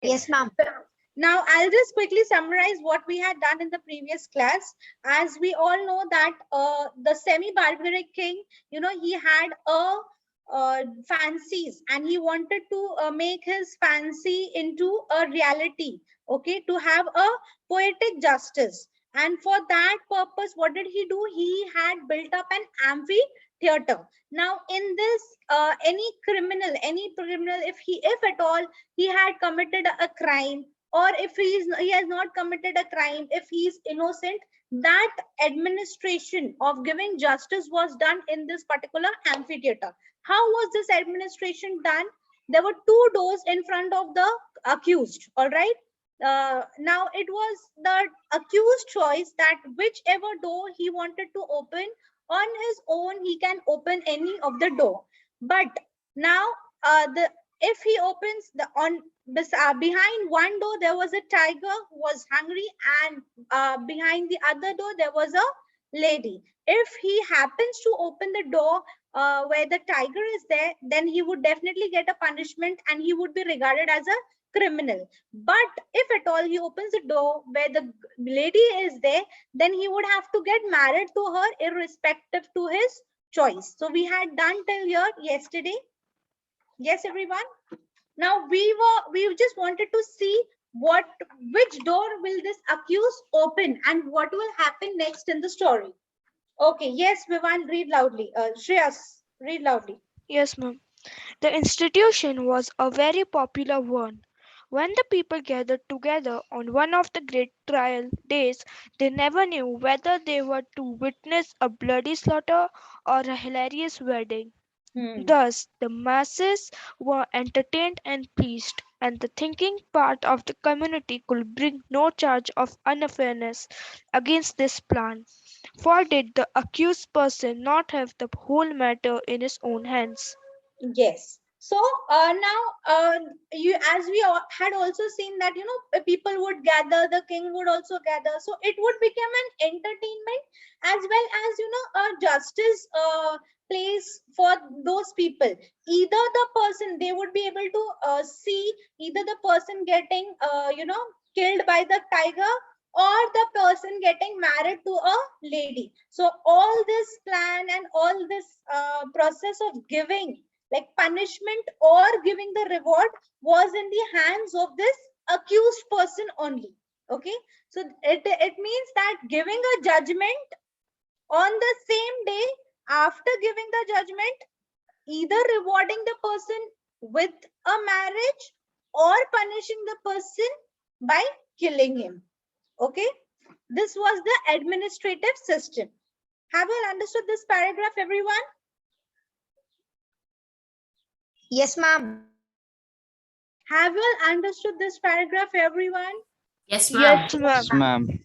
Yes, ma'am. Now, I'll just quickly summarize what we had done in the previous class. As we all know that the semi-barbaric king, he had fancies, and he wanted to make his fancy into a reality, okay, to have a poetic justice. And for that purpose, what did he do? He had built up an amphitheater. Now, in this, any criminal, if at all he had committed a crime, or if he has not committed a crime, if he is innocent, that administration of giving justice was done in this particular amphitheater. How was this administration done? There were two doors in front of the accused, all right. Now it was the accused choice that whichever door he wanted to open on his own, he can open any of the door. But now the if he opens the behind one door, there was a tiger who was hungry, and behind the other door there was a lady. If he happens to open the door where the tiger is there, then he would definitely get a punishment and he would be regarded as a criminal. But if at all he opens the door where the lady is there, then he would have to get married to her irrespective to his choice. So we had done till here yesterday. Yes, everyone. Now we just wanted to see which door will this accused open and what will happen next in the story. Okay, yes, Vivan, read loudly. Shreyas, read loudly. Yes, ma'am. The institution was a very popular one. When the people gathered together on one of the great trial days, they never knew whether they were to witness a bloody slaughter or a hilarious wedding. Thus, the masses were entertained and pleased, and the thinking part of the community could bring no charge of unfairness against this plan. For did the accused person not have the whole matter in his own hands? Yes. So now as we had also seen that people would gather, the king would also gather, so it would become an entertainment as well as a justice place for those people. Either the person, they would be able to see either the person getting killed by the tiger, or the person getting married to a lady. So all this plan and all this process of giving, like punishment or giving the reward, was in the hands of this accused person only. Okay, so it means that giving a judgment on the same day after giving the judgment, either rewarding the person with a marriage or punishing the person by killing him. Okay, this was the administrative system. Have you understood this paragraph, everyone? Yes, ma'am. Have you understood this paragraph, everyone? Yes, ma'am. Yes, ma'am. Yes, ma'am.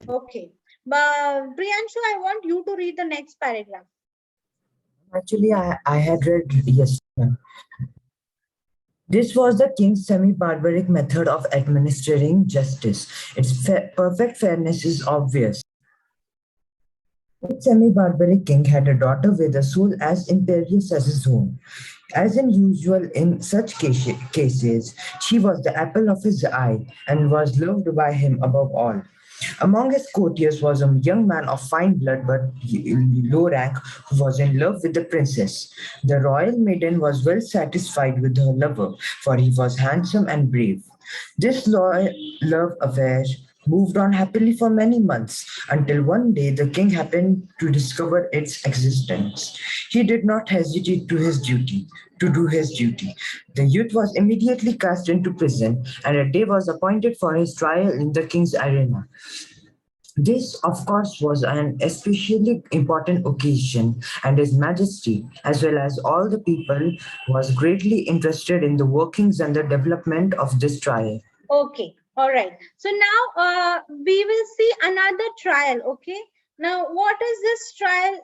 Okay. But Priyanshu, I want you to read the next paragraph. Actually, I had read yes. Ma'am. This was the king's semi-barbaric method of administering justice. Its perfect fairness is obvious. The semi-barbaric king had a daughter with a soul as imperious as his own. As in usual in such cases, she was the apple of his eye and was loved by him above all. Among his courtiers was a young man of fine blood but low rank who was in love with the princess. The royal maiden was well satisfied with her lover, for he was handsome and brave. This love affair moved on happily for many months until one day the king happened to discover its existence. He did not hesitate to do his duty. The youth was immediately cast into prison, and a day was appointed for his trial in the king's arena. This, of course, was an especially important occasion, and His Majesty, as well as all the people, was greatly interested in the workings and the development of this trial. Okay, all right. So now we will see another trial. Okay. Now, what is this trial?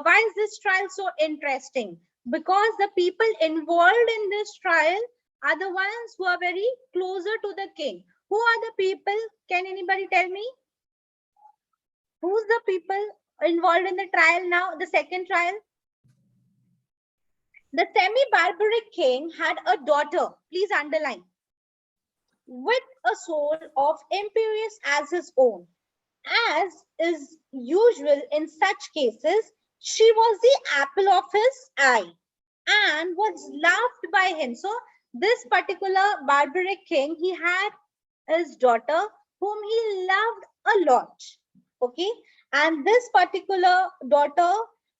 Why is this trial so interesting? Because the people involved in this trial are the ones who are very closer to the king. Who are the people? Can anybody tell me? Who's the people involved in the trial now, the second trial? The semi-barbaric king had a daughter. Please underline. with a soul of imperious as his own. As is usual in such cases, she was the apple of his eye and was loved by him. So this particular barbaric king, he had his daughter whom he loved a lot. Okay, and this particular daughter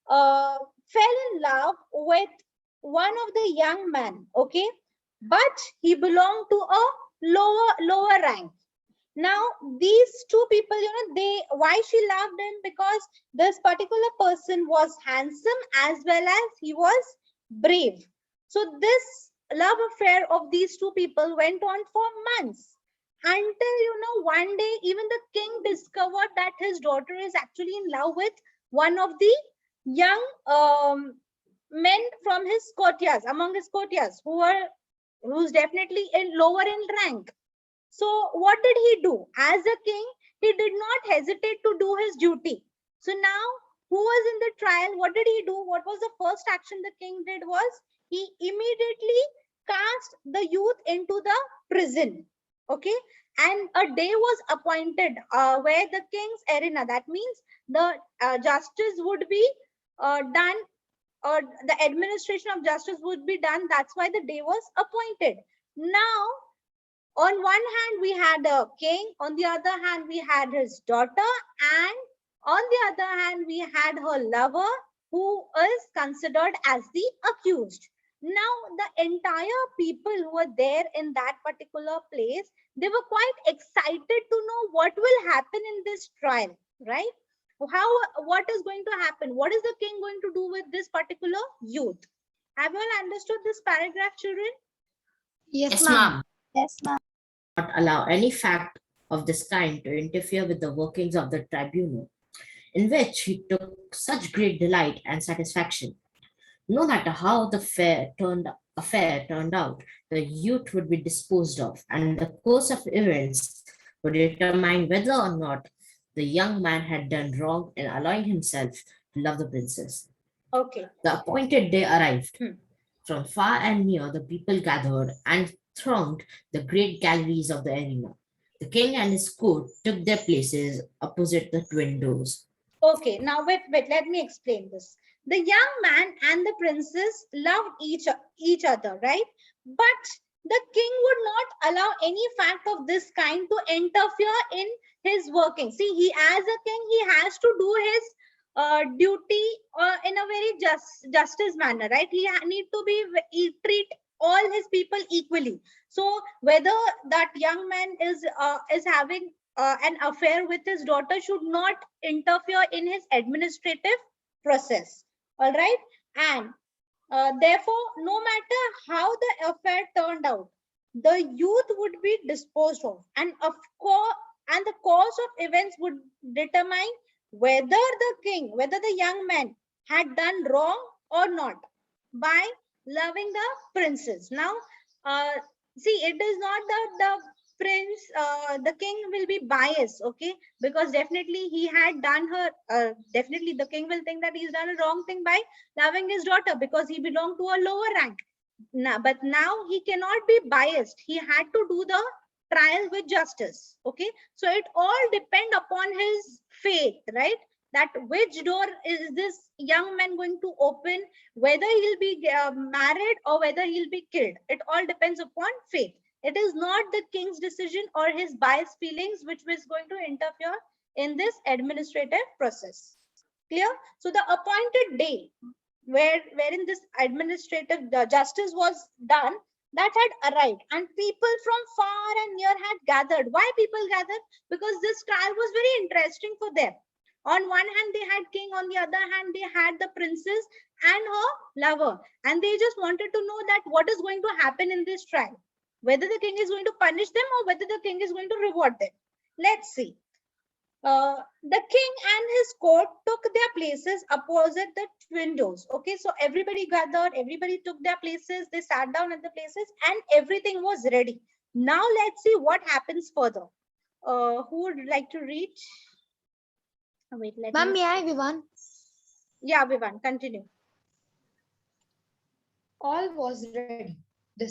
fell in love with one of the young men. Okay, but he belonged to a lower rank. Now these two people, why she loved him? Because this particular person was handsome as well as he was brave. So this love affair of these two people went on for months, until one day even the king discovered that his daughter is actually in love with one of the young men from his courtiers, among his courtiers, who's definitely lower in rank. So what did he do? As a king, he did not hesitate to do his duty. So now, who was in the trial? What did he do? What was the first action the king did? Was he immediately cast the youth into the prison. Okay, and a day was appointed where the king's arena, that means the justice would be done, or the administration of justice would be done. That's why the day was appointed. Now, on one hand, we had a king, on the other hand, we had his daughter, and on the other hand, we had her lover, who is considered as the accused. Now, the entire people who were there in that particular place, they were quite excited to know what will happen in this trial, right? What is going to happen? What is the king going to do with this particular youth? Have you all understood this paragraph, children? Yes, Yes, ma'am. ma'am. Yes, ma'am. Not allow any fact of this kind to interfere with the workings of the tribunal, in which he took such great delight and satisfaction. No matter how the affair turned out, the youth would be disposed of, and the course of events would determine whether or not the young man had done wrong in allowing himself to love the princess. Okay. The appointed day arrived. Hmm. From far and near, the people gathered and thronged the great galleries of the arena. The king and his court took their places opposite the twin doors. Okay, now wait, let me explain this. The young man and the princess loved each other, right? But the king would not allow any fact of this kind to interfere in his working. See, he as a king, he has to do his duty in a very justice manner, right? Need to he treat all his people equally. So whether that young man is having an affair with his daughter should not interfere in his administrative process. All right, and therefore, no matter how the affair turned out, the youth would be disposed of, and the course of events would determine whether the young man had done wrong or not by loving the princess. Now, see, it is not that the king will be biased, okay? Because definitely he had done her, definitely the king will think that he's done a wrong thing by loving his daughter because he belonged to a lower rank. But now he cannot be biased. He had to do the trial with justice, okay? So it all depend upon his faith, right? That which door is this young man going to open, whether he'll be married or whether he'll be killed. It all depends upon faith. It is not the king's decision or his biased feelings which was going to interfere in this administrative process. Clear? So the appointed day wherein this administrative justice was done, that had arrived, and people from far and near had gathered. Why people gathered? Because this trial was very interesting for them. On one hand, they had king. On the other hand, they had the princess and her lover. And they just wanted to know that what is going to happen in this trial. Whether the king is going to punish them or whether the king is going to reward them. Let's see. The king and his court took their places opposite the windows. Okay, so everybody gathered, everybody took their places, they sat down at the places, and everything was ready. Now let's see what happens further. Who would like to read? Wait, let Ma'am, me. may I, Vivan? Yeah, Vivan, continue. All was ready. The